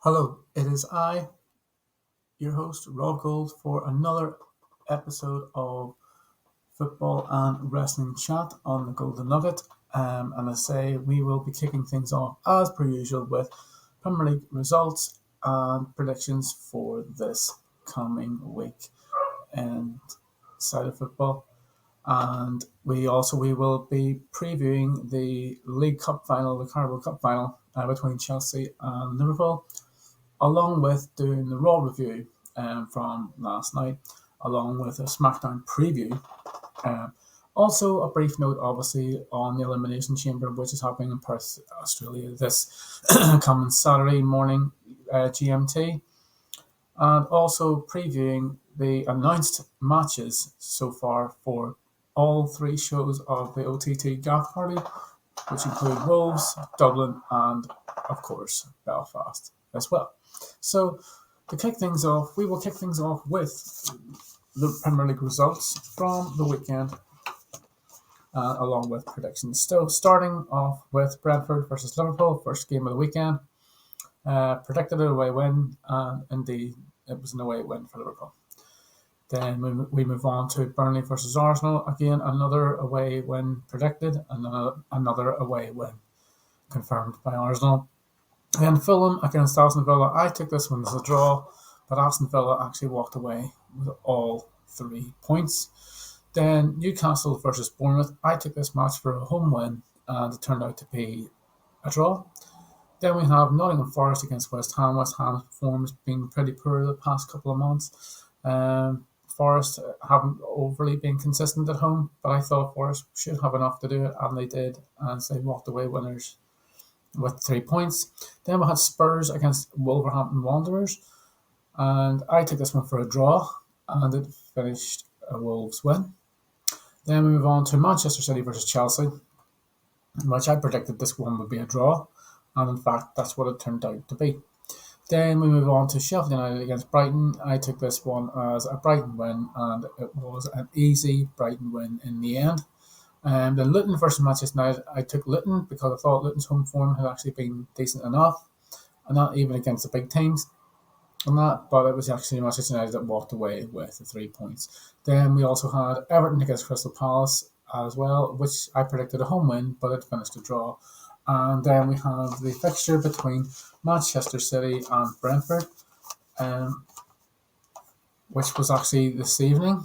Hello, it is I, your host, Raw Gould, for another episode of Football and Wrestling Chat on the Golden Nugget. And I say we will be kicking things off as per usual with Premier League results and predictions for this coming week and side of football. And we will be previewing the League Cup final, the Carabao Cup final between Chelsea and Liverpool, along with doing the Raw review from last night, along with a SmackDown preview. Um, Also, a brief note, obviously, on the Elimination Chamber, which is happening in Perth, Australia, this coming Saturday morning, GMT, and also previewing the announced matches so far for all three shows of the OTT Gaff Party, which include Wolves, Dublin, and, of course, Belfast as well. So, to kick things off, we will kick things off with the Premier League results from the weekend, along with predictions. So, starting off with Brentford versus Liverpool, first game of the weekend. Predicted an away win, and indeed, it was an away win for Liverpool. Then we move on to Burnley versus Arsenal. Again, another away win predicted, another away win confirmed by Arsenal. And Fulham against Aston Villa, I took this one as a draw, but Aston Villa actually walked away with all 3 points. Then Newcastle versus Bournemouth, I took this match for a home win, and it turned out to be a draw. Then we have Nottingham Forest against West Ham. West Ham's form has been pretty poor the past couple of months. Forest haven't overly been consistent at home, but I thought Forest should have enough to do it, and they did, and so they walked away winners with 3 points. Then we had Spurs against Wolverhampton Wanderers, and I took this one for a draw, and it finished a Wolves win. Then we move on to Manchester City versus Chelsea, which I predicted this one would be a draw, and in fact that's what it turned out to be. Then we move on to Sheffield United against Brighton. I took this one as a Brighton win, and it was an easy Brighton win in the end. Then Luton versus Manchester United, I took Luton because I thought Luton's home form had actually been decent enough, and not even against the big teams. And that, but it was actually Manchester United that walked away with the 3 points. Then we also had Everton against Crystal Palace as well, which I predicted a home win, but it finished a draw. And then we have the fixture between Manchester City and Brentford, which was actually this evening.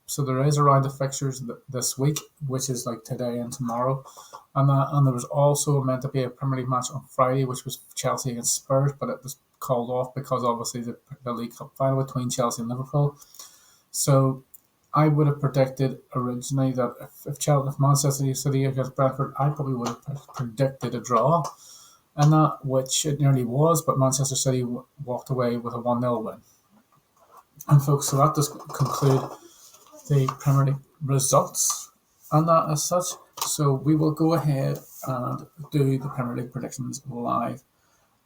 So there is a round of fixtures this week, which is like today and tomorrow. And there was also meant to be a Premier League match on Friday, which was Chelsea against Spurs, but it was called off because obviously the League Cup final between Chelsea and Liverpool. So I would have predicted originally that if Manchester City against Brentford, I probably would have predicted a draw, and that which it nearly was, but Manchester City walked away with a 1-0 win. And folks, so that does conclude the Premier League results and that as such. So we will go ahead and do the Premier League predictions live,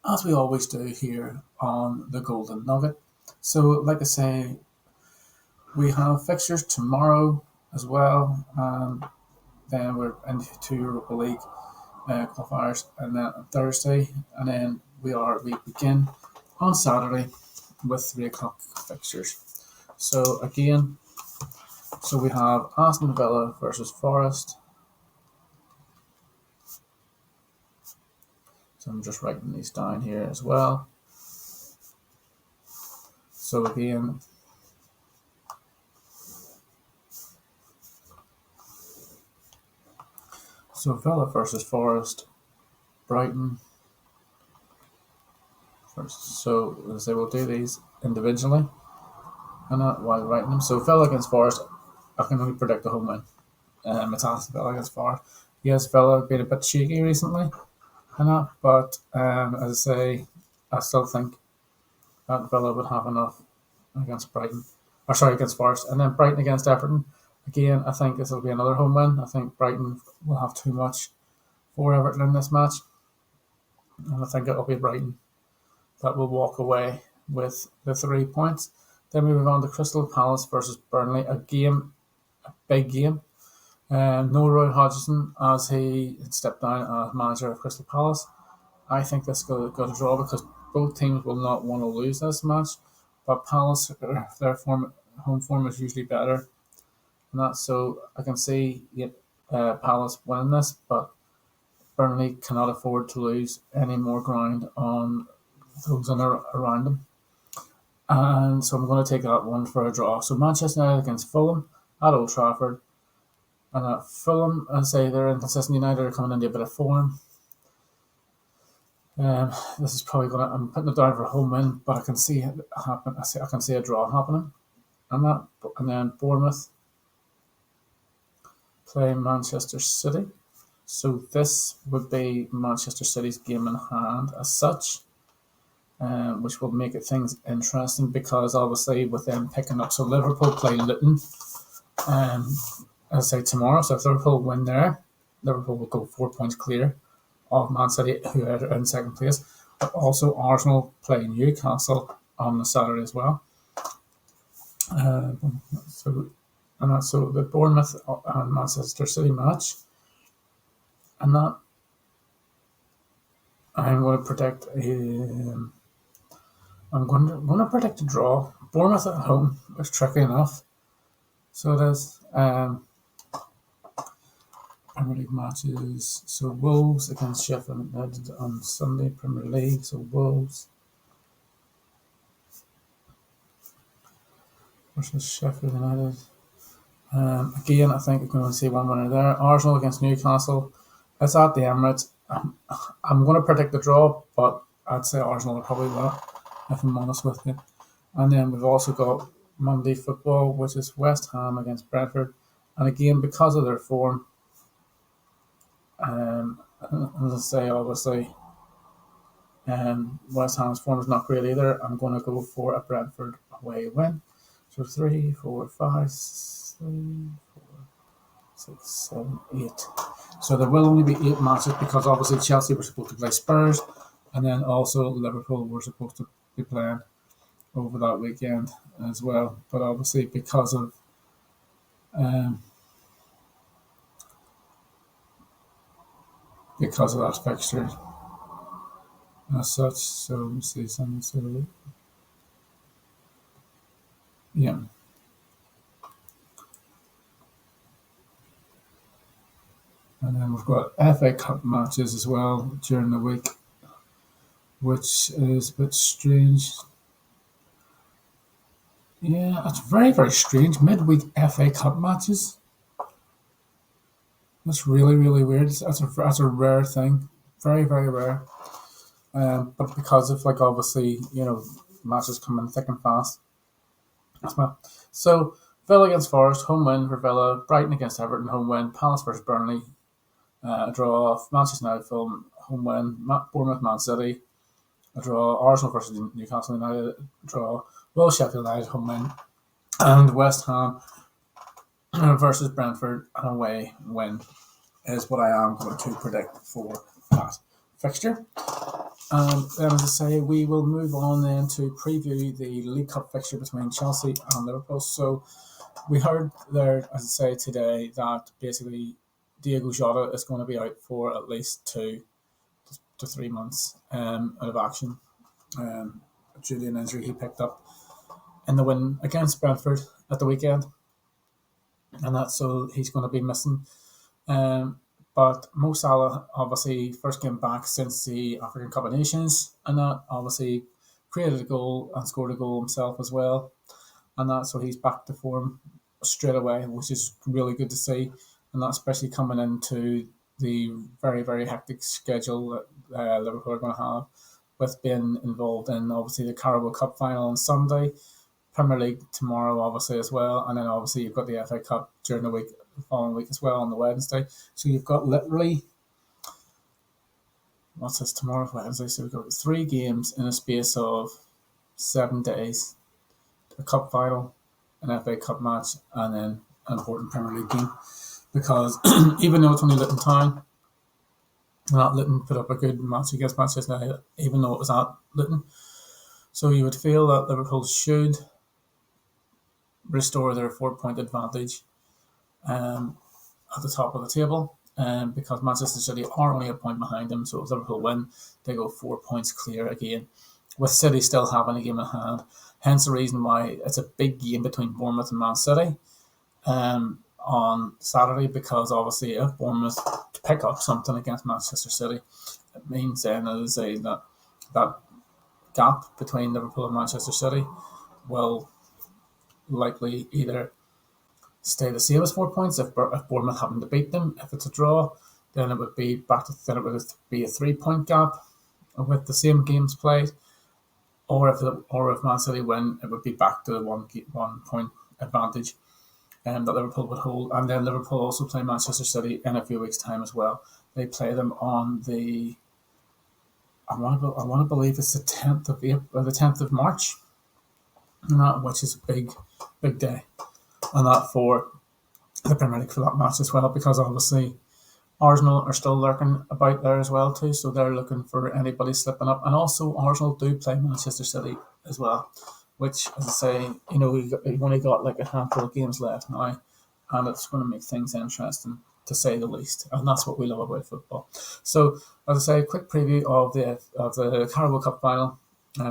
as we always do here on the Golden Nugget. So, like I say, we have fixtures tomorrow as well, and then we're into Europa League qualifiers, and then on Thursday, and then we begin on Saturday with 3 o'clock fixtures. So again, we have Aston Villa versus Forest. So I'm just writing these down here as well. So again, Villa versus Forest, Brighton. So as they will do these individually, and not while writing them. So Villa against Forest, I can only predict a home win. It's Aston Villa against Forest. Yes, Villa have been a bit shaky recently, and that, but as I say, I still think that Villa would have enough against against Forest, and then Brighton against Everton. Again, I think this will be another home win. I think Brighton will have too much for Everton in this match, and I think it will be Brighton that will walk away with the 3 points. Then we move on to Crystal Palace versus Burnley, a big game. No Roy Hodgson, as he stepped down as manager of Crystal Palace. I think this got a draw because both teams will not want to lose this match. But Palace, their home form is usually better than that, so I can see Palace winning this, but Burnley cannot afford to lose any more ground on those around them. And so I'm going to take that one for a draw. So Manchester United against Fulham at Old Trafford. And at Fulham, I say they're inconsistent. United are coming into a bit of form. This is probably going to. I'm putting it down for a home win, but I can see it happen. I can see a draw happening, and then Bournemouth play Manchester City. So this would be Manchester City's game in hand as such, which will make it things interesting because obviously with them picking up, so Liverpool play Luton, as I say tomorrow. So if Liverpool win there, Liverpool will go 4 points clear of Man City, who are in second place. But also Arsenal play Newcastle on the Saturday as well. So the Bournemouth and Manchester City match, and that I'm going to predict I'm going to predict a draw. Bournemouth at home is tricky enough, so it is. Premier League matches. So Wolves against Sheffield United on Sunday, Premier League. So Wolves versus Sheffield United. Again, I think we're going to see one winner there. Arsenal against Newcastle. It's at the Emirates. I'm going to predict a draw, but I'd say Arsenal will probably win it, if I'm honest with you. And then we've also got Monday football, which is West Ham against Brentford. And again, because of their form, as I say, obviously, West Ham's form is not great either. I'm going to go for a Brentford away win. So 3, 4, 5, 6, 7, 8. So there will only be 8 matches because obviously Chelsea were supposed to play Spurs, and then also Liverpool were supposed to be playing over that weekend as well. But obviously because of that fixture as such. So let me see something. So yeah. And then we've got FA Cup matches as well during the week, which is a bit strange. Yeah, it's very, very strange. Midweek FA Cup matches. That's really, really weird. That's a rare thing. Very, very rare. But because of obviously, matches coming thick and fast as well. So Villa against Forest, home win for Villa. Brighton against Everton, home win. Palace versus Burnley, a draw off. Manchester United, Fulham, home win. Bournemouth, Man City, a draw. Arsenal versus Newcastle United, a draw. Well, Sheffield United, home win. And West Ham versus Brentford, an away win is what I am going to predict for that fixture. And then, as I say, we will move on then to preview the League Cup fixture between Chelsea and Liverpool. So we heard there, as I say today, that basically Diego Jota is going to be out for at least 2 to 3 months out of action due to an injury he picked up in the win against Brentford at the weekend. And that's so he's going to be missing. But Mo Salah obviously first came back since the African Cup of Nations, and that obviously created a goal and scored a goal himself as well. And that so he's back to form straight away, which is really good to see. And that especially coming into the very, very hectic schedule that Liverpool are going to have with being involved in obviously the Carabao Cup Final on Sunday, Premier League tomorrow obviously as well, and then obviously you've got the FA Cup during the week, the following week as well on the Wednesday. So you've got literally, what's this, tomorrow's Wednesday, so we've got 3 games in a space of 7 days, a cup final, an FA Cup match, and then an important Premier League game. Because even though it's only Luton Town, Luton put up a good match against Manchester United, even though it was at Luton. So you would feel that Liverpool should restore their 4-point advantage at the top of the table. because Manchester City are only a point behind them. So if Liverpool win, they go 4 points clear again, with City still having a game in hand. Hence the reason why it's a big game between Bournemouth and Man City on Saturday, because obviously if Bournemouth pick up something against Manchester City, it means then, as I say, that gap between Liverpool and Manchester City will likely either stay the same as 4 points if Bournemouth happen to beat them. If it's a draw, then it would be then it would be a 3 point gap with the same games played. Or if Man City win, it would be back to the 1 point advantage that Liverpool would hold. And then Liverpool also play Manchester City in a few weeks' time as well. They play them on the I want to believe it's the 10th of April or the 10th of March, which is a big day, and that for the Premier League for that match as well, because obviously Arsenal are still lurking about there as well too, so they're looking for anybody slipping up. And also Arsenal do play Manchester City as well, which, as I say, we've only got like a handful of games left now, and it's going to make things interesting, to say the least. And that's what we love about football. So, as I say, a quick preview of the Carabao Cup Final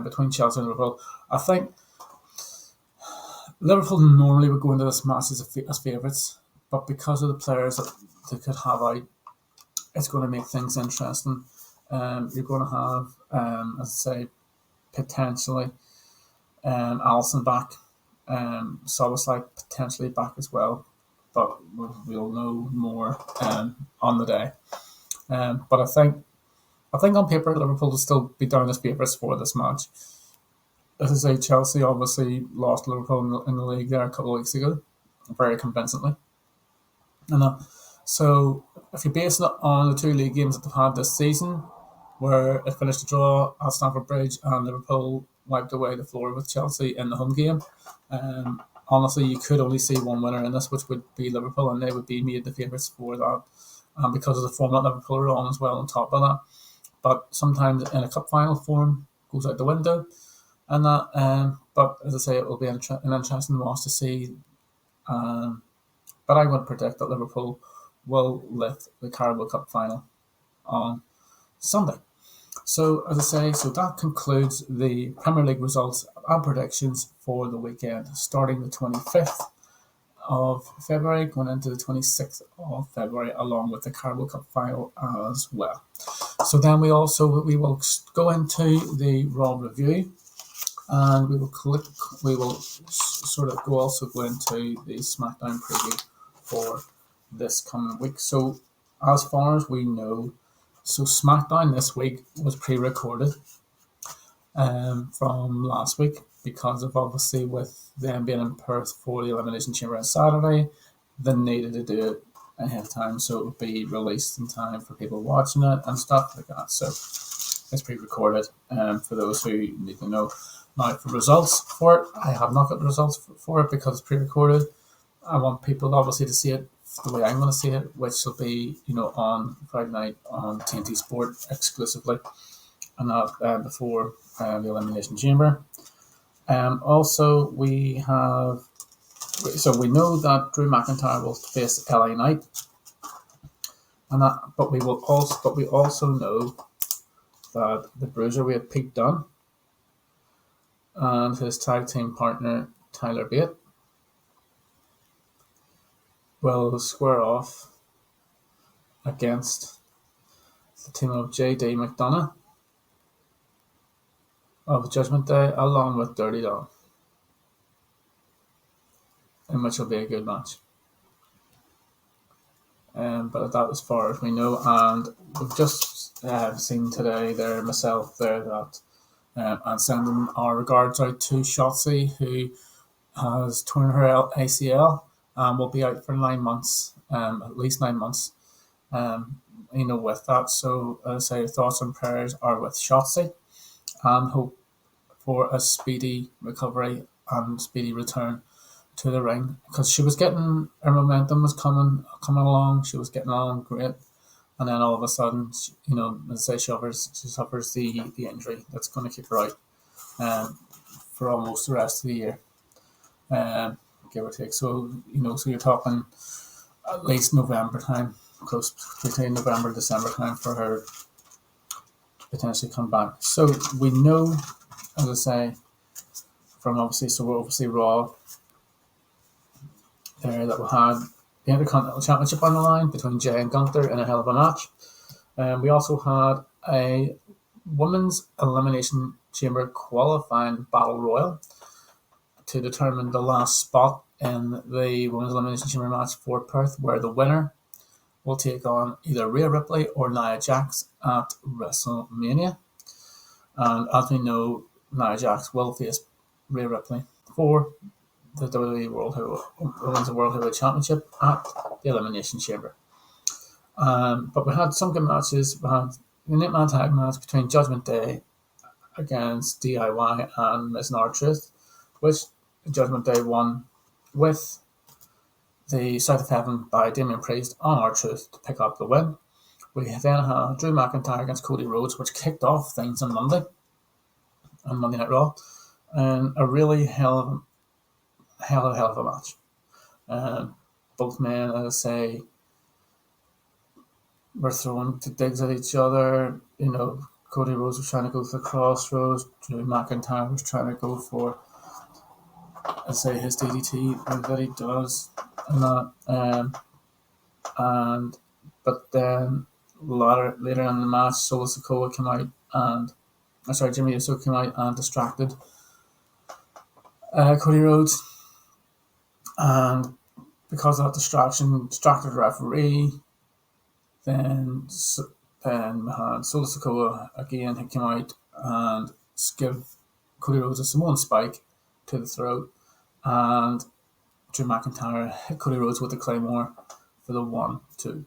between Chelsea and Liverpool. I think Liverpool normally would go into this match as favourites, but because of the players that they could have out, it's going to make things interesting. You're going to have, as I say, potentially Alisson back, Soboslai potentially back as well, but we'll know more on the day. But I think on paper Liverpool will still be down as favourites for this match. As I say, Chelsea obviously lost Liverpool in the league there a couple of weeks ago, very convincingly. And so if you're basing it on the 2 league games that they've had this season, where it finished a draw at Stamford Bridge and Liverpool wiped away the floor with Chelsea in the home game, honestly, you could only see one winner in this, which would be Liverpool, and they would be made the favourites for that, because of the form that Liverpool are on as well on top of that. But sometimes in a cup final, form goes out the window, and that. But as I say, it will be an interesting watch to see. But I would predict that Liverpool will lift the Carabao Cup Final on Sunday. So, as I say, that concludes the Premier League results and predictions for the weekend, starting the 25th of February, going into the 26th of February, along with the Carabao Cup Final as well. So then we will go into the RAW review, and we will go into the SmackDown preview for this coming week. So, as far as we know, SmackDown this week was pre-recorded from last week, because of obviously with them being in Perth for the Elimination Chamber on Saturday, they needed to do it ahead of time so it would be released in time for people watching it and stuff like that. So it's pre-recorded for those who need to know. Now, for results for it, I have not got the results for it because it's pre-recorded. I want people obviously to see it the way I'm going to see it, which will be on Friday night on TNT Sport exclusively, and that before the Elimination Chamber. Also, we know that Drew McIntyre will face LA Knight, but we also know that the Bruiserweight Pete Dunne and his tag team partner Tyler Bate will square off against the team of JD McDonough of Judgment Day, along with Dirty Dog, in which will be a good match. But that, as far as we know, and we've just seen today there myself there that and sending our regards out to Shotzi, who has torn her ACL and will be out for 9 months, at least 9 months. With that, so as I say, thoughts and prayers are with Shotzi, and hope for a speedy recovery and speedy return to the ring, because she was getting, her momentum was coming along, she was getting along great, and then all of a sudden, as I say, she suffers the injury that's going to keep her out for almost the rest of the year, give or take. So so you're talking at least November time close between November and December time for her to potentially come back. So we know, as I say, from obviously Raw there, that we had the Intercontinental Championship on the line between Jay and Gunther in a hell of a match. We also had a Women's Elimination Chamber qualifying Battle Royal to determine the last spot in the Women's Elimination Chamber match for Perth, where the winner will take on either Rhea Ripley or Nia Jax at WrestleMania. And as we know, Nia Jax will face Rhea Ripley for the WWE Women's World Heavyweight Championship at the Elimination Chamber. But we had some good matches. We had the 8-man tag match between Judgment Day against DIY and Miz and R-Truth, which Judgment Day won with the South of Heaven by Damian Priest on R-Truth to pick up the win. We then had Drew McIntyre against Cody Rhodes, which kicked off things on Monday Night Raw, and a really hell of a match. Both men, as I say, were throwing digs at each other. Cody Rhodes was trying to go for the crossroads. Drew McIntyre was trying to go for, his DDT that he does, and that. But then later in the match, Solo Sikoa came out Jimmy Uso came out and distracted Cody Rhodes, and because of that distracted the referee. Then we had Solo Sikoa again, who came out and gave Cody Rhodes a Samoan spike to the throat, and Drew McIntyre hit Cody Rhodes with the Claymore for the 1, 2,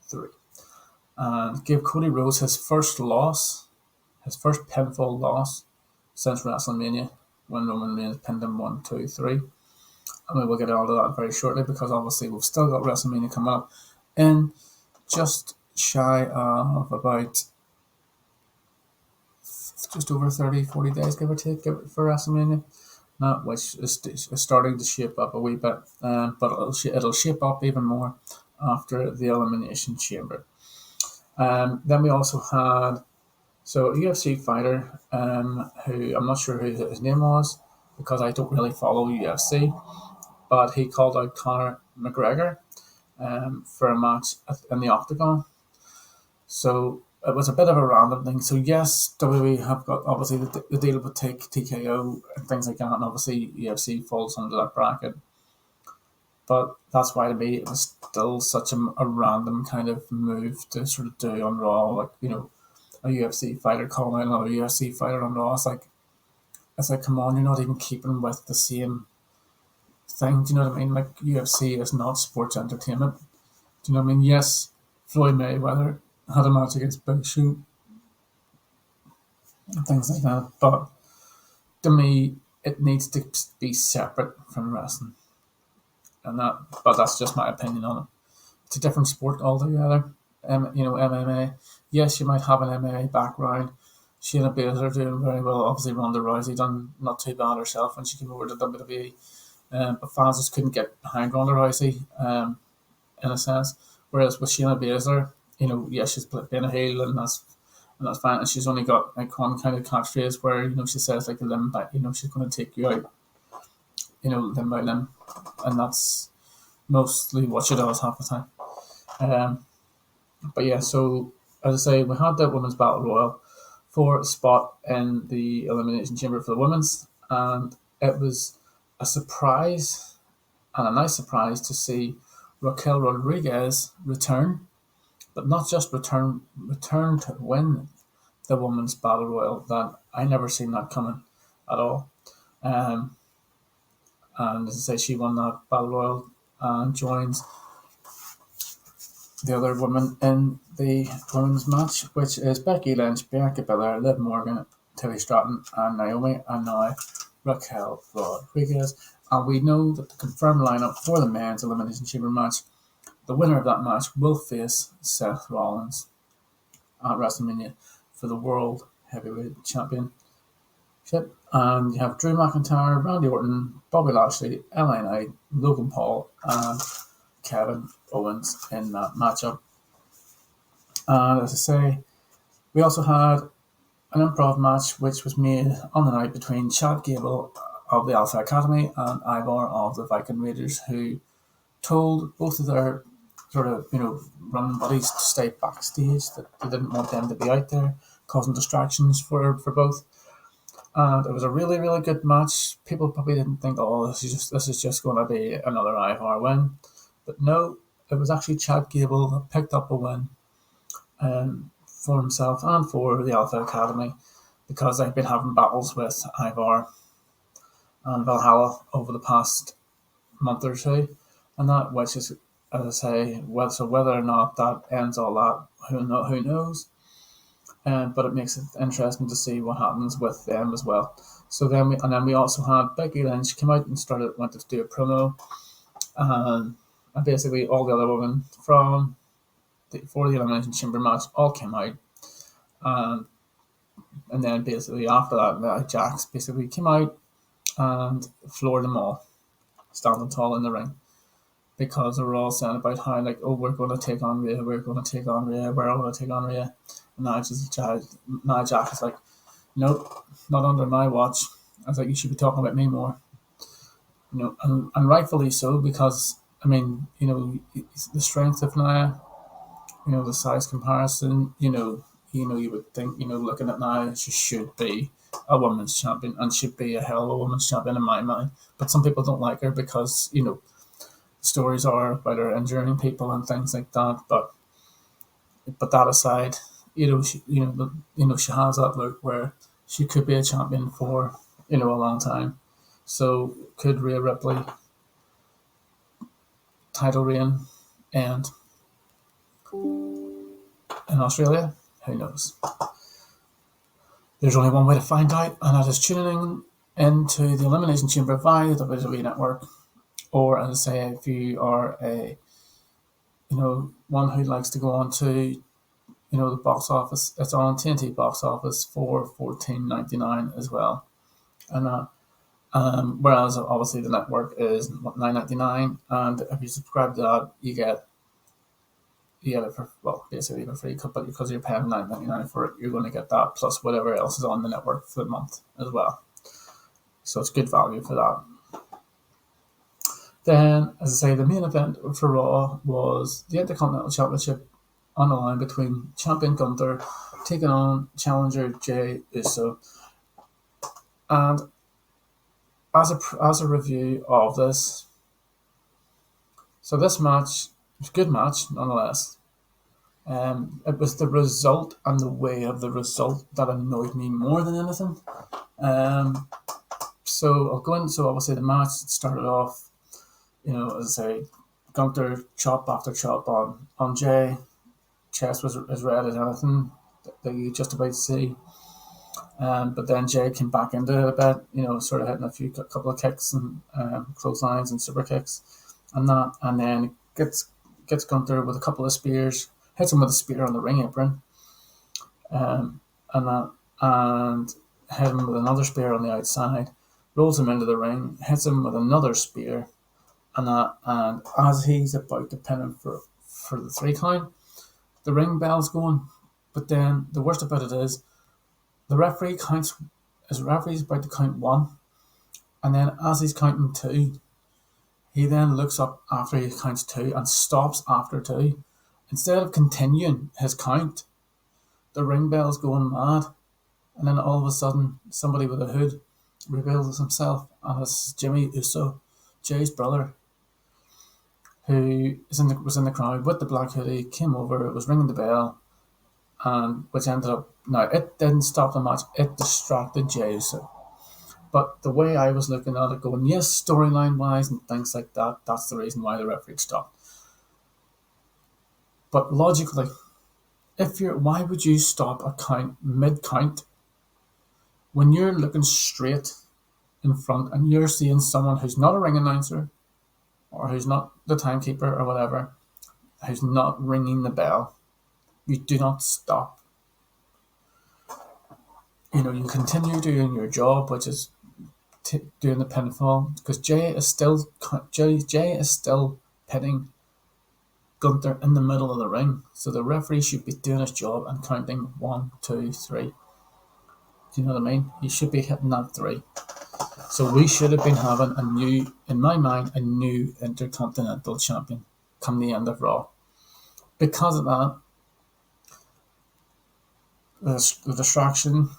3, and gave Cody Rhodes his first pinfall loss since WrestleMania, when Roman Reigns pinned him 1, 2, 3. And we will get all of that very shortly, because obviously we've still got WrestleMania coming up in just shy of about just over 30-40 days, give or take, for WrestleMania, which is starting to shape up a wee bit, but it'll shape up even more after the Elimination Chamber. Then we also had a UFC fighter, who I'm not sure who his name was, because I don't really follow UFC, but he called out Conor McGregor for a match in the Octagon. So it was a bit of a random thing. So yes, WWE have got obviously the deal with TKO and things like that, and obviously UFC falls under that bracket. But that's why, to me, it was still such a random kind of move to sort of do on Raw, like, a UFC fighter calling out another UFC fighter on Raw. It's like, come on, you're not even keeping with the same thing. Do you know what I mean? Like, UFC is not sports entertainment. Do you know what I mean? Yes, Floyd Mayweather had a match against Big Shoot and things like that, but to me, it needs to be separate from wrestling. But that's just my opinion on it. It's a different sport altogether. MMA. Yes, you might have an MMA background. Shayna Baszler doing very well. Obviously, Ronda Rousey done not too bad herself when she came over to WWE. But fans just couldn't get behind Ronda Rousey, in a sense. Whereas with Shayna Baszler, yes, she's been a heel, and that's fine. And she's only got like one kind of catchphrase where she says like the limb back. She's going to take you out. Limb by limb, and that's mostly what she does half the time. But yeah, so as I say, we had the Women's Battle Royal for a spot in the Elimination Chamber for the women's, and it was a surprise, and a nice surprise, to see Raquel Rodriguez return, but not just return to win the Women's Battle Royal. That I never seen that coming at all. And as I say, she won that Battle Royal and joins the other women in the women's match, which is Becky Lynch, Bianca Belair, Liv Morgan, Tilly Stratton, and Naomi, and now Raquel Rodriguez. And we know that the confirmed lineup for the men's Elimination Chamber match, the winner of that match will face Seth Rollins at WrestleMania for the World Heavyweight Championship. And you have Drew McIntyre, Randy Orton, Bobby Lashley, LA Knight, Logan Paul, and Kevin Owens in that matchup. And as I say, we also had an improv match which was made on the night between Chad Gable of the Alpha Academy and Ivar of the Viking Raiders, who told both of their sort of, running buddies to stay backstage, that they didn't want them to be out there causing distractions for both. And it was a really, really good match. People probably didn't think, oh, this is just going to be another Ivar win. But no, it was actually Chad Gable that picked up a win for himself and for the Alpha Academy, because they've been having battles with Ivar and Valhalla over the past month or two, and that, which is, as I say, whether or not that ends all that, who knows. But it makes it interesting to see what happens with them as well. So then we also had Becky Lynch came out and wanted to do a promo, and basically all the other women for the Elimination Chamber match all came out, and then basically after that, Jax basically came out and floored them all, standing tall in the ring, because they were all saying about how, like, oh, we're going to take on Rhea, we're all going to take on Rhea, and now Jack is like, nope, not under my watch. I was like, you should be talking about me more, and rightfully so, because I mean, the strength of Nia, the size comparison, you would think, looking at Nia, she should be a women's champion and should be a hell of a women's champion in my mind. But some people don't like her because, stories are about her injuring people and things like that. But that aside, she has that look where she could be a champion for, a long time. So could Rhea Ripley title reign end in Australia? Who knows? There's only one way to find out, and that is tuning into the Elimination Chamber via the WWE Network, or, as I say, if you are a one who likes to go on to the box office, it's on TNT box office for $14.99 as well, and whereas obviously the network is $9.99, and if you subscribe to that, you get it for, well, basically for free, but because you're paying $9.99 for it, you're going to get that plus whatever else is on the network for the month as well. So it's good value for that. Then, as I say, the main event for Raw was the Intercontinental Championship on the line between champion Gunther taking on challenger Jey Uso. And as a review of this, so this match was a good match nonetheless. It was the result and the way of the result that annoyed me more than anything. So I'll go in. So obviously the match started off, as I say, Gunther chop after chop on Jey. Chest was as red as anything that you just about see. But then Jey came back into it a bit, sort of hitting a couple of kicks and clotheslines and super kicks and that, and then gets Gunther with a couple of spears, hits him with a spear on the ring apron, and hit him with another spear on the outside, rolls him into the ring, hits him with another spear, and as he's about to pin him for the 3 count, the ring bell's going. But then the worst about it is, the referee's about to count 1, and then as he's counting 2, he then looks up after he counts 2 and stops after 2. Instead of continuing his count, the ring bell's going mad, and then all of a sudden, somebody with a hood reveals himself, and it's Jimmy Uso, Jey's brother, who was in the crowd with the black hoodie, came over, was ringing the bell, and which ended up, now it didn't stop the match, it distracted Jey Uso. But the way I was looking at it, going, yes, storyline wise and things like that, that's the reason why the referee stopped. But logically, why would you stop a count mid count when you're looking straight in front and you're seeing someone who's not a ring announcer or who's not the timekeeper or whatever, who's not ringing the bell? You do not stop. You continue doing your job, which is doing the pinfall, because Jey is still pinning Gunther in the middle of the ring. So the referee should be doing his job and counting 1, 2, 3. Do you know what I mean? He should be hitting that 3. So we should have been having in my mind, a new Intercontinental Champion come the end of Raw. Because of that, the distraction,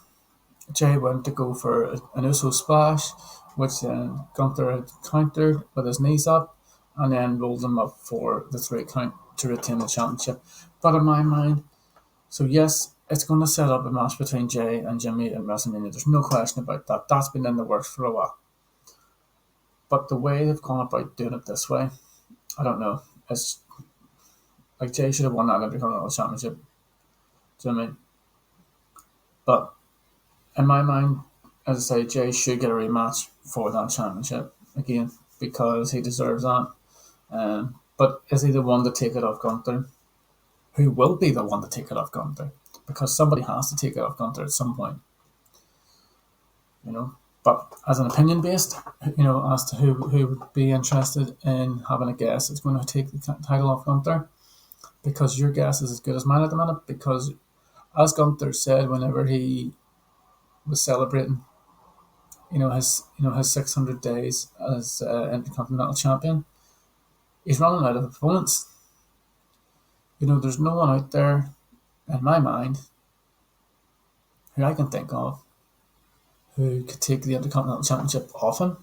Jay went to go for an Uso splash, which then Gunther had countered with his knees up and then rolled him up for the 3 count to retain the championship. But in my mind, so yes, it's going to set up a match between Jay and Jimmy at WrestleMania. There's no question about that. That's been in the works for a while. But the way they've gone about doing it this way, I don't know. It's like Jay should have won that Intercontinental Championship. Do you know what I mean? But in my mind, as I say, Jay should get a rematch for that championship again because he deserves that. But is he the one to take it off Gunther? Who will be the one to take it off Gunther? Because somebody has to take it off Gunther at some point. But as an opinion based, as to who would be interested in having a guess, it's going to take the title off Gunther, because your guess is as good as mine at the minute. Because as Gunther said, whenever he was celebrating, his 600 days as Intercontinental Champion, he's running out of opponents. There's no one out there, in my mind, who I can think of, who could take the Intercontinental Championship off him,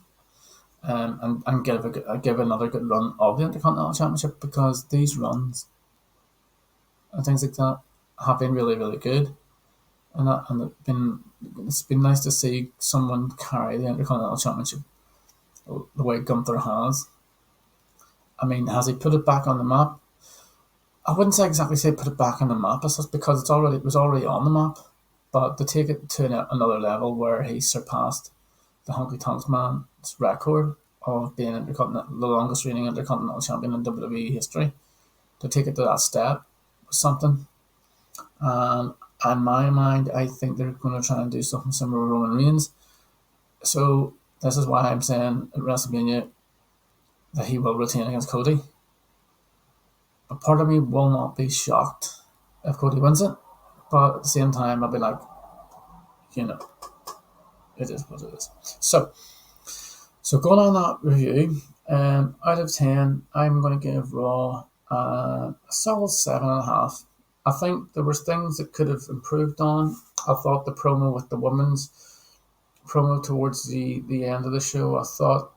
and give another good run of the Intercontinental Championship, because these runs and things like that have been really, really good, and it's been nice to see someone carry the Intercontinental Championship the way Gunther has. I mean, has he put it back on the map? I wouldn't exactly say put it back on the map, because it was already on the map. But to take it to another level where he surpassed the Honky Tonk Man's record of being the longest reigning Intercontinental Champion in WWE history, to take it to that step was something. In my mind, I think they're going to try and do something similar with Roman Reigns. So this is why I'm saying at WrestleMania that he will retain against Cody. But part of me will not be shocked if Cody wins it. But at the same time, I'll be like, it is what it is. So going on that review, out of 10, I'm going to give Raw a solid 7.5. I think there was things that could have improved on. I thought the promo with the women's promo towards the end of the show, I thought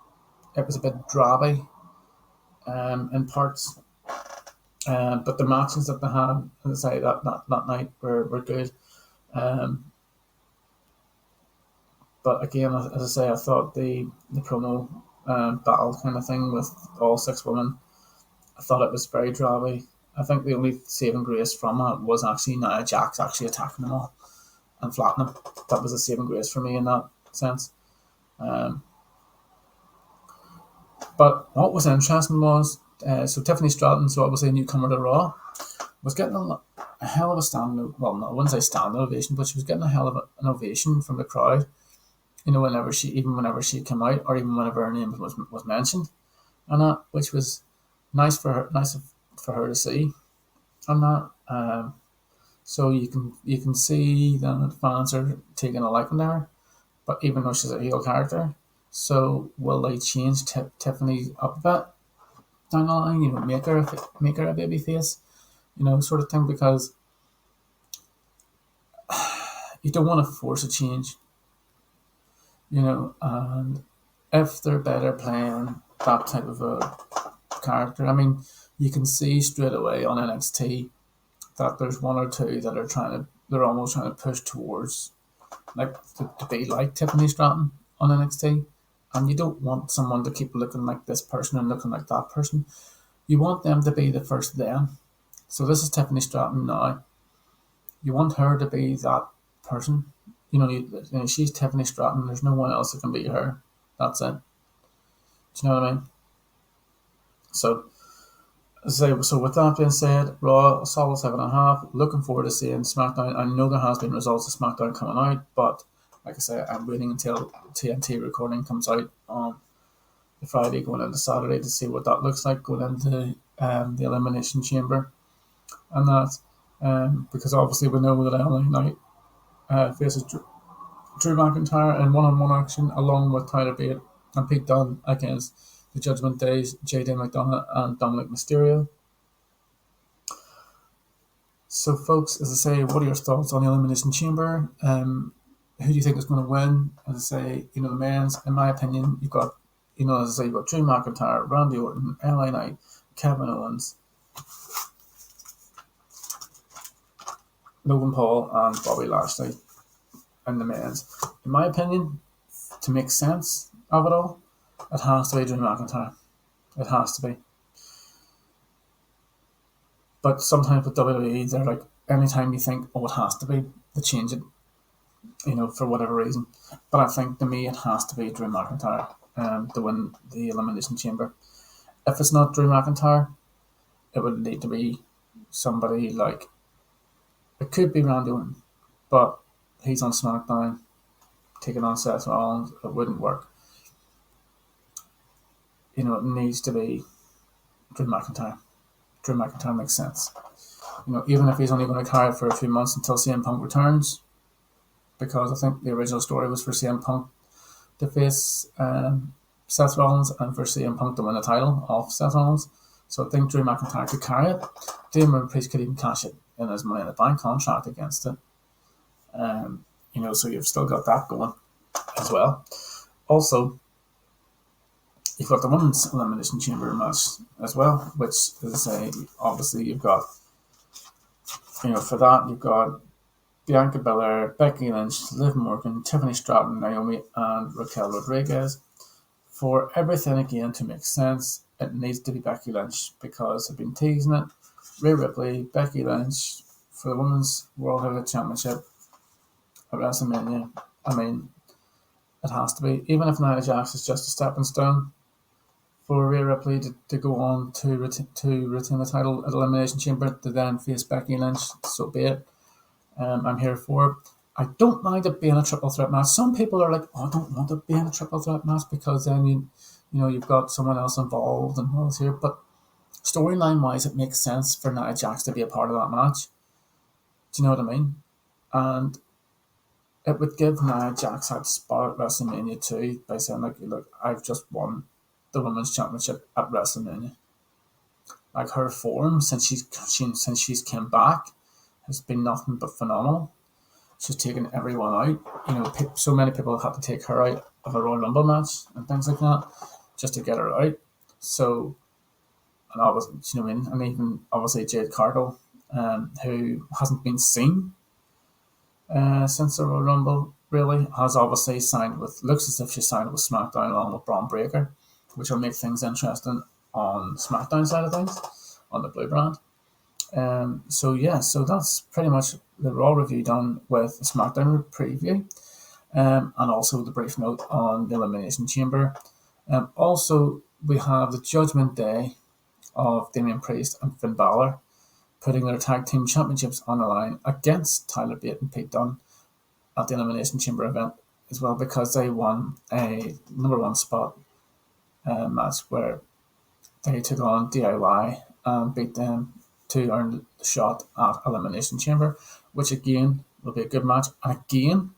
it was a bit drabby in parts. But the matches that they had, as I say, that night were good. But again, as I say, I thought the promo battle kind of thing with all 6 women, I thought it was very drabby. I think the only saving grace from it was actually Nia Jax actually attacking them all and flattening them. That was a saving grace for me in that sense. But what was interesting was, so Tiffany Stratton, so obviously a newcomer to Raw, was getting a hell of a standing, well, I wouldn't say standing ovation, but she was getting a hell of an ovation from the crowd. Whenever she came out, or even whenever her name was mentioned, and that, which was nice for her to see, and that. So you can see that fans are taking a liking to her, but even though she's a heel character, so will they change Tiffany up a bit down the line? Make her a baby face, sort of thing, because you don't want to force a change. And if they're better playing that type of a character, I mean, you can see straight away on NXT that there's one or two that they're almost trying to push towards, like, to be like Tiffany Stratton on NXT. And you don't want someone to keep looking like this person and looking like that person. You want them to be the first them. So this is Tiffany Stratton now. You want her to be that person. She's Tiffany Stratton. There's no one else that can beat her. That's it. Do you know what I mean? So with that being said, Raw, a solid 7.5. Looking forward to seeing SmackDown. I know there has been results of SmackDown coming out, but like I say, I'm waiting until TNT recording comes out on the Friday going into Saturday to see what that looks like going into the Elimination Chamber, and that because obviously we know that LA Knight faces Drew McIntyre in one-on-one action along with Tyler Bate and Pete Dunne against the Judgment Day's JD McDonough and Dominic Mysterio. So, folks, as I say, what are your thoughts on the Elimination Chamber? Who do you think is going to win? As I say, the men's, in my opinion, you've got, as I say, you've got Drew McIntyre, Randy Orton, LA Knight, Kevin Owens, Logan Paul, and Bobby Lashley in the men's. In my opinion, to make sense of it all, it has to be Drew McIntyre. It has to be. But sometimes with WWE, they're like, anytime you think, it has to be, they change it, for whatever reason. But I think, to me, it has to be Drew McIntyre to win the Elimination Chamber. If it's not Drew McIntyre, it would need to be somebody like, it could be Randy Orton, but he's on SmackDown, taking on Seth Rollins, it wouldn't work. It needs to be Drew McIntyre. Drew McIntyre makes sense. Even if he's only going to carry it for a few months until CM Punk returns, because I think the original story was for CM Punk to face Seth Rollins and for CM Punk to win the title off Seth Rollins. So I think Drew McIntyre could carry it. Damian Priest could even cash it in his Money in the Bank contract against it. So you've still got that going as well. Also, you've got the Women's Elimination Chamber match as well, which, as I say, obviously you've got, for that you've got Bianca Belair, Becky Lynch, Liv Morgan, Tiffany Stratton, Naomi, and Raquel Rodriguez. For everything again to make sense, it needs to be Becky Lynch because I've been teasing it. Rhea Ripley, Becky Lynch for the Women's World Heavyweight Championship at WrestleMania. I mean, it has to be. Even if Nia Jax is just a stepping stone for Rhea Ripley to go on to retain the title at Elimination Chamber to then face Becky Lynch, so be it. I'm here for it. I don't mind it being a triple threat match. Some people are like, I don't want it being a triple threat match because then you've got someone else involved and all this here. But storyline wise, it makes sense for Nia Jax to be a part of that match. Do you know what I mean? And it would give Nia Jax that spot at WrestleMania too by saying, like, look, I've just won the Women's Championship at WrestleMania. Like, her form since she's came back has been nothing but phenomenal. She's taken everyone out. So many people have had to take her out of a Royal Rumble match and things like that just to get her out. So, and obviously, you know what I mean? And even obviously Jade Cargill, who hasn't been seen since the Royal Rumble, really, has obviously looks as if she signed with SmackDown along with Braun Breaker, which will make things interesting on SmackDown side of things, on the Blue brand. So that's pretty much the Raw review done with the SmackDown preview, and also the brief note on the Elimination Chamber. Also, we have the Judgment Day of Damian Priest and Finn Balor putting their tag team championships on the line against Tyler Bate and Pete Dunne at the Elimination Chamber event as well, because they won a number one spot match where they took on DIY and beat them to earn the shot at Elimination Chamber, which again will be a good match. And again,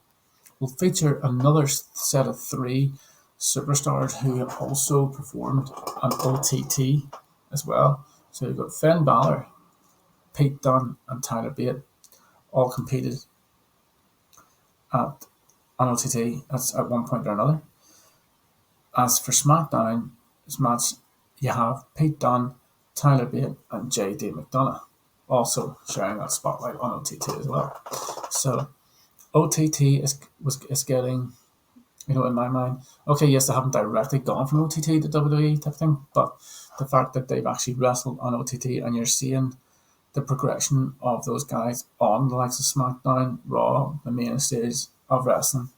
will feature another set of three superstars who have also performed on OTT as well. So you've got Finn Balor, Pete Dunne, and Tyler Bate all competed on OTT at one point or another. As for SmackDown, this match, you have Pete Dunne, Tyler Bate, and JD McDonough also sharing that spotlight on OTT as well. So OTT is getting, in my mind, okay, yes, they haven't directly gone from OTT to WWE type thing, but the fact that they've actually wrestled on OTT and you're seeing the progression of those guys on the likes of SmackDown, Raw, the main stage of wrestling,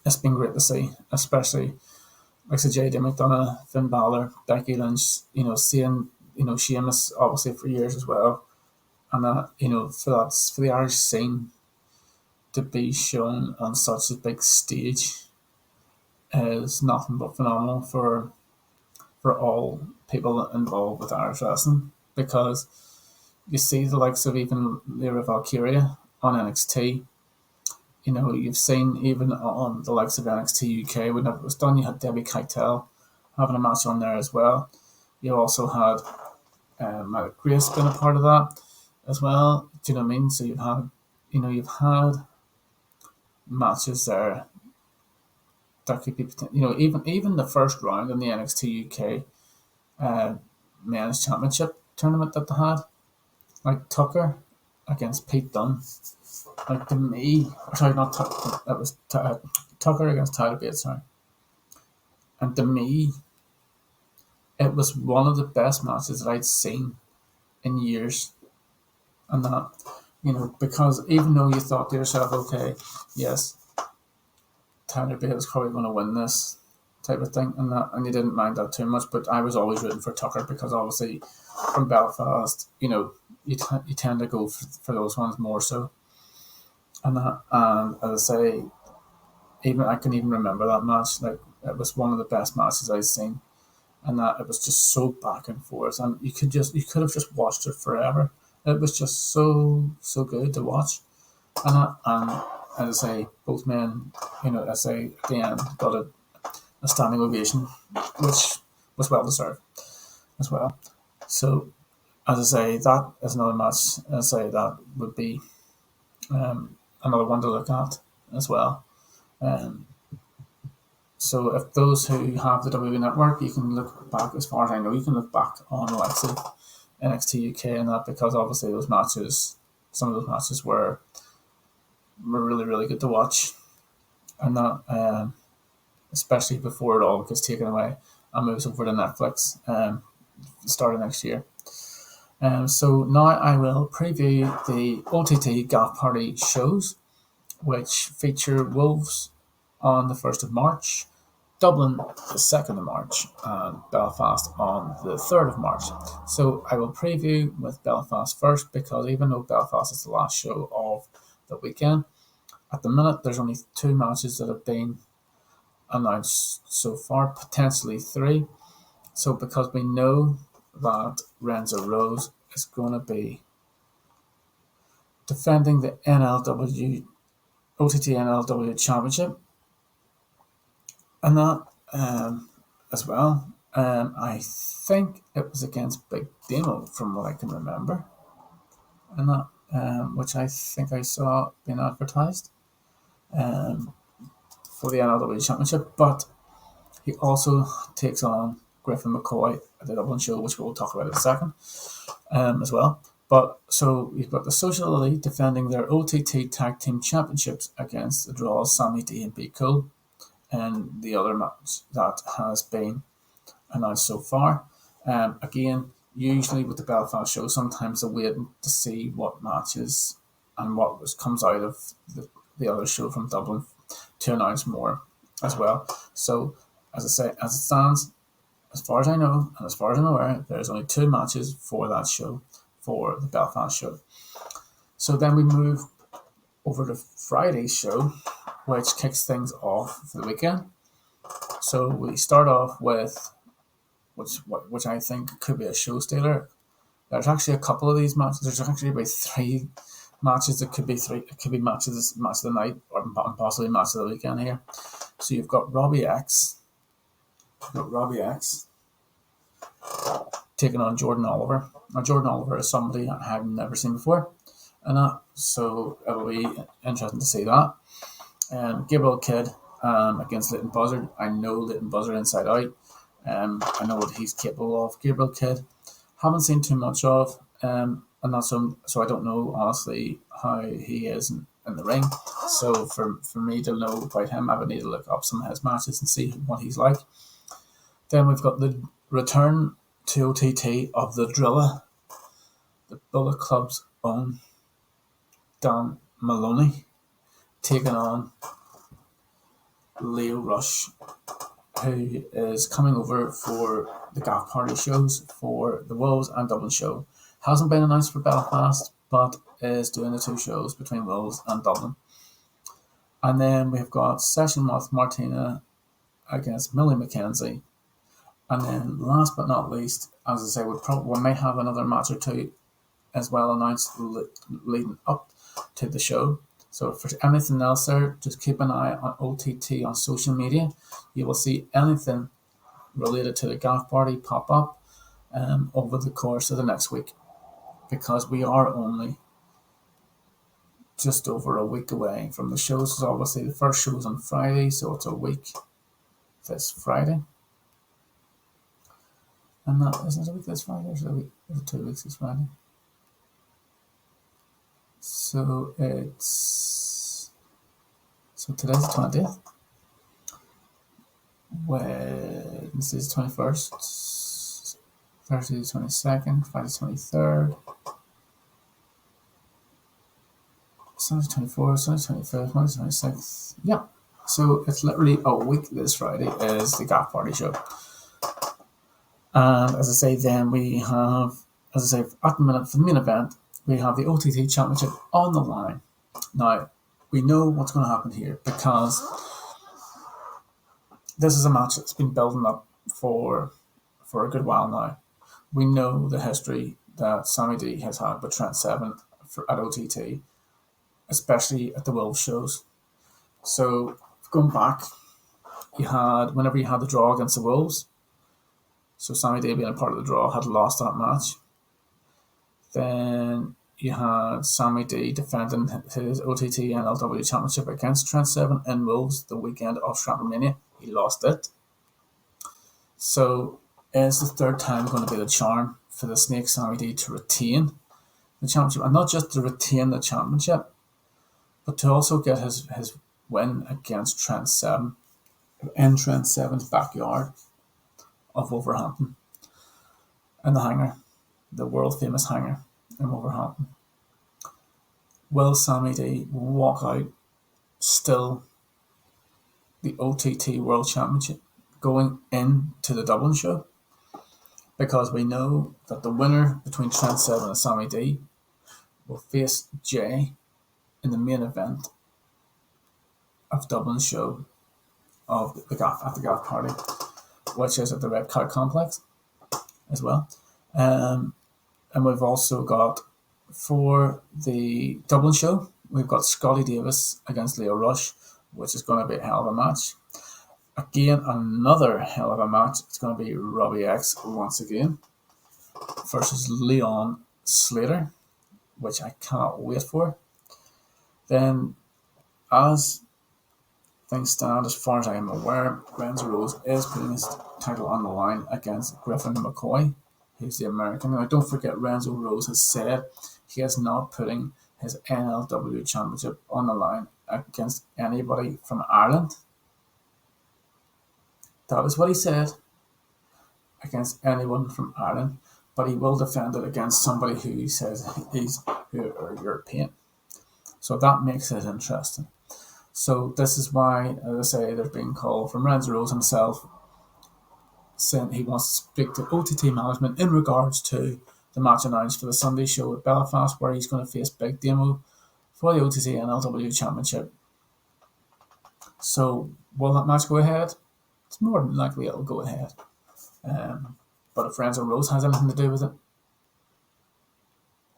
it's been great to see, especially like JD McDonough, Finn Balor, Becky Lynch, seeing, Sheamus obviously for years as well. And that, for the Irish scene to be shown on such a big stage is nothing but phenomenal for for all people involved with Irish wrestling, because you see the likes of even Lyra Valkyria on NXT. You've seen even on the likes of NXT UK, whenever it was done, you had Debbie Keitel having a match on there as well. You also had Grace being a part of that as well. Do you know what I mean? So you've had matches there that could be, even the first round in the NXT UK men's championship tournament that they had, like Tucker against Pete Dunne. Like, to me, sorry, not Tucker, that was Tucker against Tyler Bates, sorry. And to me, it was one of the best matches that I'd seen in years. And that, because even though you thought to yourself, okay, yes, Tyler Bates is probably going to win this type of thing, and you didn't mind that too much, but I was always rooting for Tucker, because obviously from Belfast, you tend to go for those ones more so. And as I say, even I can even remember that match. Like, it was one of the best matches I've seen, and that it was just so back and forth, and you could have just watched it forever. It was just so good to watch, and as I say, both men, as I say, at the end got a standing ovation, which was well deserved as well. So, as I say, that is another match. As I say, that would be another one to look at as well. So if those who have the WWE Network, you can look back, as far as I know, you can look back on the likes of NXT UK and that, because obviously some of those matches were really, really good to watch. And that, especially before it all gets taken away and moves over to Netflix starting next year. So now I will preview the OTT Gaff Party shows, which feature Wolves on the 1st of March, Dublin the 2nd of March, and Belfast on the 3rd of March. So I will preview with Belfast first, because even though Belfast is the last show of the weekend, at the minute there's only 2 matches that have been announced so far, potentially 3. So because we know that Renzo Rose is going to be defending the OTT NLW Championship, and that as well. I think it was against Big Demo, from what I can remember, and that which I think I saw being advertised for the NLW Championship. But he also takes on Griffin McCoy at the Dublin show, which we'll talk about in a second as well. But so you've got the Social Elite defending their OTT Tag Team Championships against the Draws, Sammy D and B Cool, and the other match that has been announced so far. Again, usually with the Belfast show, sometimes they're waiting to see what matches and what comes out of the other show from Dublin to announce more as well. So, as I say, as it stands, as far as I know and as far as I'm aware, there's only 2 matches for that show, for the Belfast show. So then we move over to Friday's show, which kicks things off for the weekend. So we start off with which I think could be a show stealer. There's actually a couple of these matches. There's actually about 3 matches that could be 3. It could be match of the night, or possibly match of the weekend here. So you've got Robbie X. Taking on Jordan Oliver. Now, Jordan Oliver is somebody I have never seen before, and so it'll be interesting to see that. Gabriel Kidd against Leighton Buzzard. I know Leighton Buzzard inside out. I know what he's capable of. Gabriel Kidd, haven't seen too much of, and that's so I don't know honestly how he is in the ring. So for me to know about him, I would need to look up some of his matches and see what he's like. Then we've got the return to OTT of the Drilla, the Bullet Club's own Dan Maloney, taking on Leo Rush, who is coming over for the Gaff Party shows for the Wolves and Dublin show. Hasn't been announced for Belfast, but is doing the 2 shows between Wolves and Dublin. And then we've got Session with Martina against Millie McKenzie, And then last but not least, as I say, we might have another match or two as well announced leading up to the show. So for anything else there, just keep an eye on OTT on social media. You will see anything related to the Gaff Party pop up over the course of the next week, because we are only just over a week away from the shows. So obviously the first show is on Friday, so it's a week this Friday. And that isn't it a week this Friday, or is it 2 weeks this Friday? So today's the 20th. Wednesday is 21st. Thursday is 22nd. Friday is 23rd. Sunday 24th. Sunday 25th. Monday 26th. Yeah. So it's literally a week this Friday is the Gaff Party show. And as I say, then we have, as I say, at the minute for the main event, we have the OTT Championship on the line. Now, we know what's going to happen here, because this is a match that's been building up for a good while now. We know the history that Sammy D has had with Trent Seven at OTT, especially at the Wolves shows. So going back, whenever you had the draw against the Wolves, so Sammy D being a part of the draw had lost that match. Then you had Sammy D defending his OTT NLW Championship against Trent Seven in Wolves the weekend of Stratmania. He lost it. So is the third time going to be the charm for the Snake Sammy D to retain the championship? And not just to retain the championship, but to also get his win against Trent Seven in Trent Seven's backyard of Wolverhampton. And the hangar, the world famous hangar in Wolverhampton. Will Sammy D walk out still the OTT World Championship going into the Dublin show? Because we know that the winner between Trent Seven and Sammy D will face Jay in the main event of Dublin show of the Gaff Party, which is at the Red Cow Complex as well. And we've also got, for the Dublin show, we've got Scotty Davis against Leo Rush, which is going to be a hell of a match. Again, another hell of a match. It's going to be Robbie X once again versus Leon Slater, which I cannot wait for. Then, as things stand, as far as I am aware, Renzo Rose is putting his title on the line against Griffin McCoy, who's the American. Now, don't forget, Renzo Rose has said he is not putting his NLW Championship on the line against anybody from Ireland. That is what he said, against anyone from Ireland, but he will defend it against somebody who he says who are European. So that makes it interesting. So this is why, as I say, there's been call from Renzo Rose himself saying he wants to speak to OTT management in regards to the match announced for the Sunday show at Belfast, where he's going to face Big Demo for the OTT NLW Championship. So will that match go ahead? It's more than likely it'll go ahead. But if Renzo Rose has anything to do with it,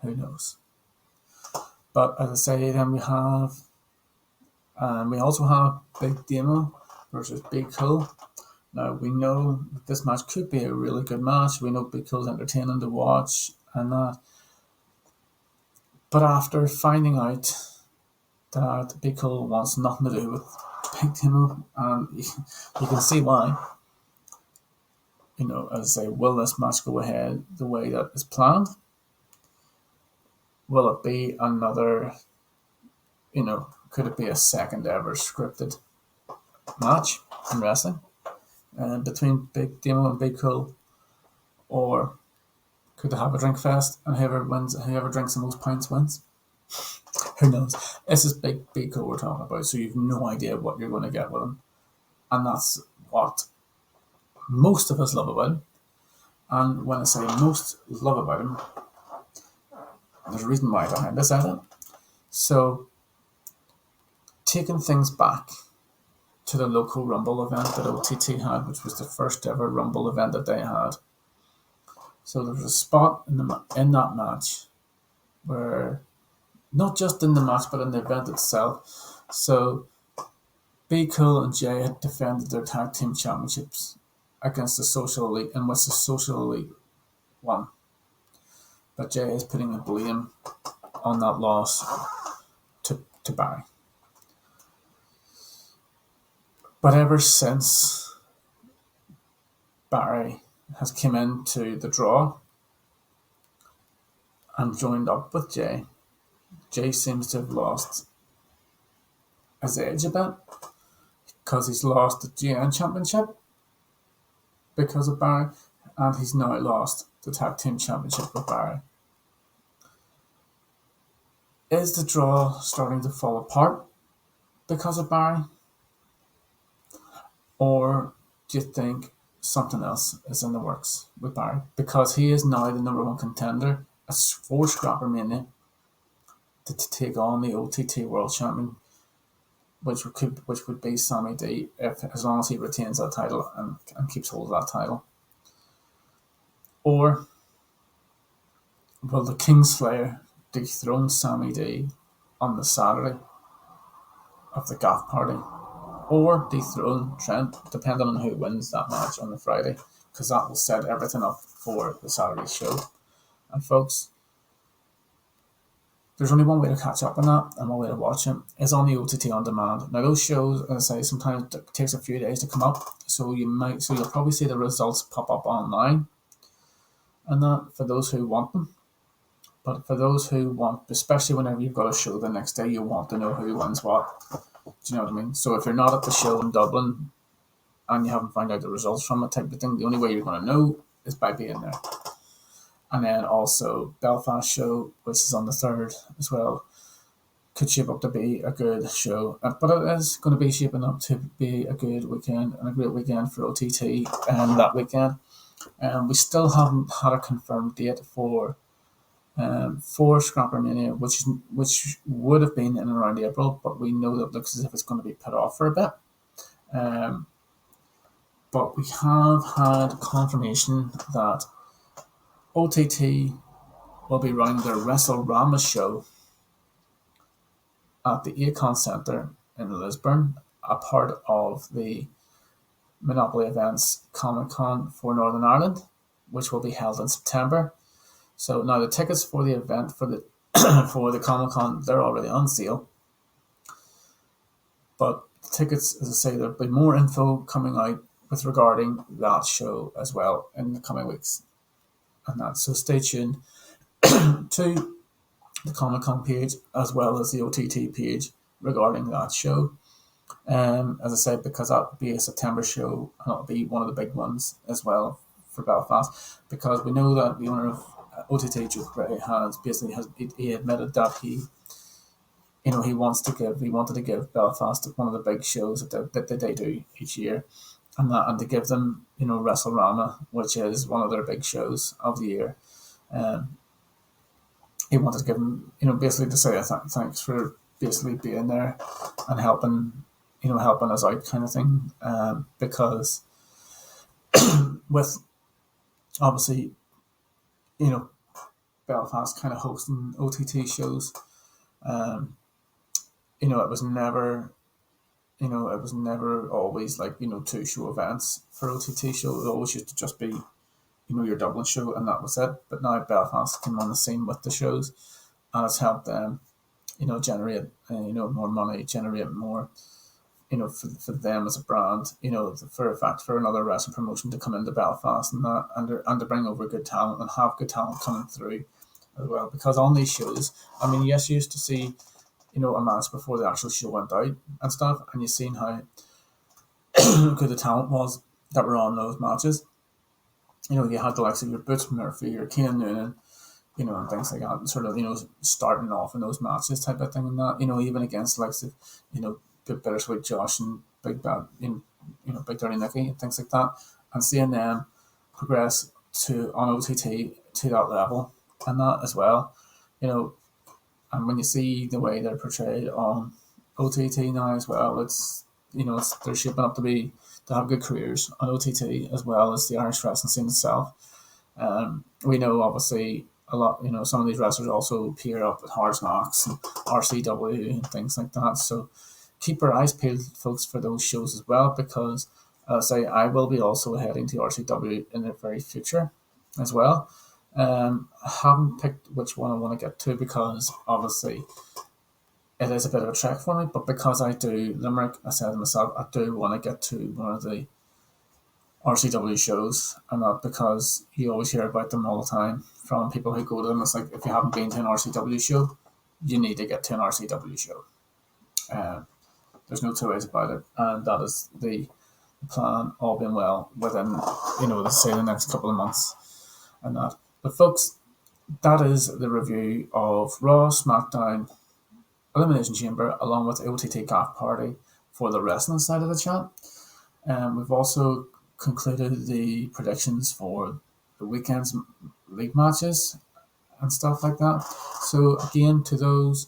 who knows? But as I say, then we also have Big Demo versus Big Cool. Now, we know that this match could be a really good match. We know Big Cool's entertaining to watch and that. But after finding out that Big Cool wants nothing to do with Big Demo, and you can see why. As I say, will this match go ahead the way that is planned? Will it be another, could it be a second ever scripted match in wrestling between Big Demo and Big Cool? Or could they have a drink fest and whoever drinks the most pints wins? Who knows? This is Big Cool we're talking about, so you've no idea what you're going to get with him. And that's what most of us love about him. And when I say most love about him, there's a reason why behind this, isn't it? So, taking things back to the local Rumble event that OTT had, which was the first ever Rumble event that they had. So there was a spot in that match where, not just in the match, but in the event itself. So Be Cool and Jay had defended their tag team championships against the Social Elite, in which the Social Elite won. But Jay is putting the blame on that loss to Barry. But ever since Barry has come into the draw and joined up with Jay, Jay seems to have lost his edge a bit, because he's lost the GN Championship because of Barry, and he's now lost the Tag Team Championship with Barry. Is the draw starting to fall apart because of Barry? Or do you think something else is in the works with Barry? Because he is now the number one contender for Scrapper Mania to take on the OTT World Champion, which would be Sammy D, as long as he retains that title and keeps hold of that title. Or will the Kingslayer dethrone Sammy D on the Saturday of the Gaff Party, or dethrone Trent, depending on who wins that match on the Friday, because that will set everything up for the Saturday show. And folks, there's only one way to catch up on that, and one way to watch it is on the OTT on demand. Now those shows, as I say, sometimes it takes a few days to come up, so you'll probably see the results pop up online, and that for those who want them. But for those who want, especially whenever you've got a show the next day, you want to know who wins what. Do you know what I mean? So if you're not at the show in Dublin and you haven't found out the results from it, type of thing, the only way you're going to know is by being there. And then also Belfast show, which is on the 3rd as well, could shape up to be a good show. But it is going to be shaping up to be a good weekend and a great weekend for OTT that weekend. We still haven't had a confirmed date for Scrapper Mania, which would have been in around April, but we know that it looks as if it's going to be put off for a bit. But we have had confirmation that OTT will be running their WrestleRama show at the Acon Centre in Lisburn, a part of the Monopoly Events Comic Con for Northern Ireland, which will be held in September. So now the tickets for the event for the for the Comic Con, they're already on sale. But the tickets, as I say, there'll be more info coming out with regarding that show as well in the coming weeks. And that, so stay tuned to the Comic Con page as well as the OTT page regarding that show. As I said, because that will be a September show, and it'll be one of the big ones as well for Belfast, because we know that the owner of OTT, Joe Gray, he admitted that he wanted to give Belfast one of the big shows that they do each year, and to give them, WrestleRama, which is one of their big shows of the year. He wanted to give them, basically to say thanks for basically being there and helping us out, kind of thing. Because with obviously, Belfast kind of hosting OTT shows, it was never always like, 2 show events for OTT show. It always used to just be, your Dublin show, and that was it. But now Belfast came on the scene with the shows, and it's helped them, generate, more money, generate more, for them as a brand, for another wrestling promotion to come into Belfast and that, and to bring over good talent and have good talent coming through as well. Because on these shows, yes, you used to see, a match before the actual show went out and stuff, and you've seen how good the talent was that were on those matches. You had the likes of your Butch Murphy, your Keenan Noonan, and things like that, and sort of, starting off in those matches type of thing, and that, even against the likes of, Bittersweet Josh and Big Bad, Big Dirty Nicky and things like that, and seeing them progress on OTT to that level and that as well, and when you see the way they're portrayed on OTT now as well, it's they're shaping up to have good careers on OTT as well as the Irish wrestling scene itself. We know obviously a lot. Some of these wrestlers also appear up at Hard Knocks and RCW and things like that. So keep your eyes peeled, folks, for those shows as well, because I will be also heading to RCW in the very future as well. I haven't picked which one I want to get to because obviously it is a bit of a trek for me, but because I do Limerick, I said to myself, I do want to get to one of the RCW shows, and not because you always hear about them all the time from people who go to them. It's like, if you haven't been to an RCW show, you need to get to an RCW show. There's no two ways about it, and that is the plan, all being well, within, let's say, the next couple of months and that. But folks, that is the review of Raw, SmackDown, Elimination Chamber, along with OTT Gaff Party for the wrestling side of the chat. We've also concluded the predictions for the weekend's league matches and stuff like that. So again, to those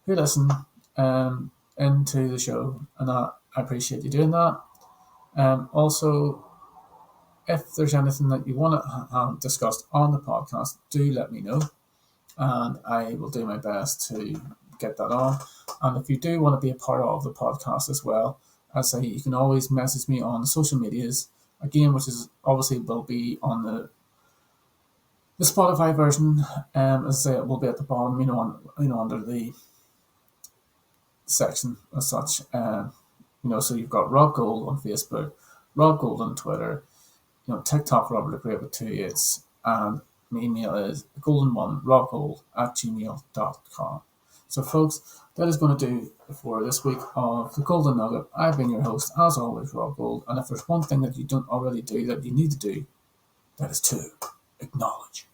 who listen into the show, and I appreciate you doing that. Also, if there's anything that you want to have discussed on the podcast, do let me know, and I will do my best to get that on. And if you do want to be a part of the podcast as well, as I say, you can always message me on the social medias, again, which is obviously will be on the Spotify version. As I say, it will be at the bottom, under the section as such. So you've got Rob Gould on Facebook, Rob Gould on Twitter, TikTok Robert Agree with 2 8s, and my email is golden1robgould@gmail.com. So folks, that is going to do it for this week of the Golden Nugget. I've been your host, as always, Rob Gould, and if there's one thing that you don't already do that you need to do, that is to acknowledge.